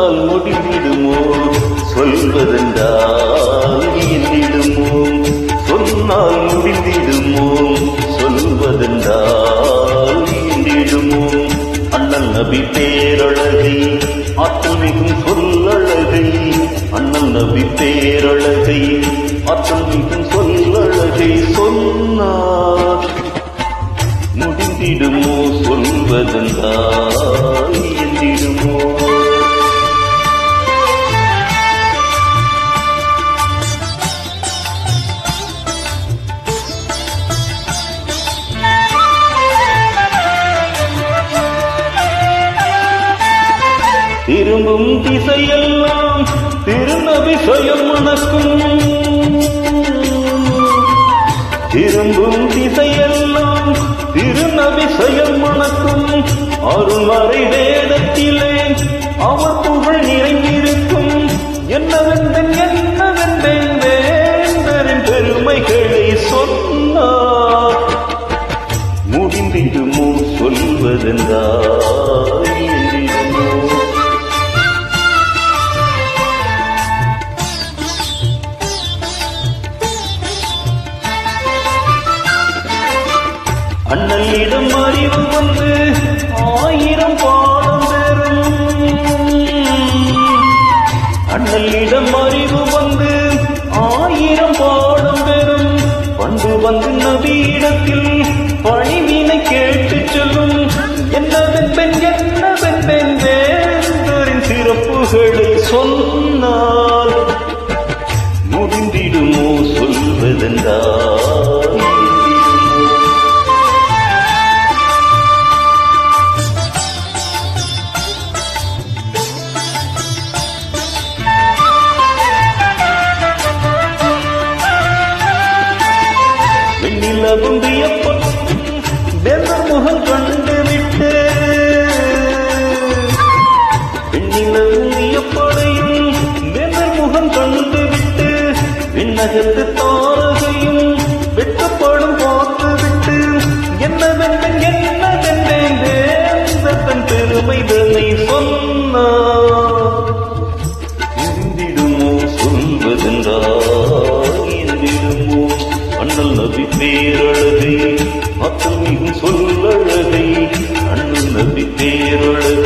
சொன்னால் முடிந்திடுமோ சொல்வதென்றால் இயந்திடுமோ சொன்னால் முடிந்திடுமோ சொல்வதென்றால் இயந்திடுமோ அண்ணல் நபி பேரழகை ஆற்றல் மிகும் சொல்லழகை அண்ணல் நபி பேரழகை ஆற்றல் மிகும் சொல்லழகை சொன்னார் முடிந்திடுமோ சொல்வதென்றால் இயந்திடுமோ திரும்பும் திசையெல்லாம் திருநபி சொயம் மணக்கும் திரும்பும் திசையெல்லாம் திருநபி சொயம் மணக்கும் அருள்வரை வேதத்திலே அவர் புகழ் நிறைந்திருக்கும் என்னவென்பேன் வேந்தரின் பெருமைகளை சொன்னார் முடிந்திடுமோ சொல்வதென்றால் அண்ணலிடம் அறிவு வந்து 1000 பாடம் பெறும் அண்ணலிடம் அறிவு வந்து 1000 பாடம் பெறும் பண்டு வந்து நபியிடத்தில் பணிவினை கேட்டு சொல்லும் என்னவென்பேன் வேந்தரின் சிறப்புகளை சொன்னால் முடிந்திடுமோ சொல்வதென்றால் நிலவும் வியப்படும் வேந்தர் முகம் கண்டுவிட்டு நிலவும் வியப்படையும் வேந்தர் முகம் கண்டுவிட்டு விண்ணகத்து தாரகையும் வெட்டப்படும் பார்த்துவிட்டு என்னவென்பேன் வேந்தர் தன் பெருமைதனை சொன்னார் இருந்திடுமோ சொல்வதென்றால் இருந்திடுமோ அண்ணல் நபி பேரழகை ஆற்றல் மிகும் சொல்லழகை அண்ணல் நபி பேரழகை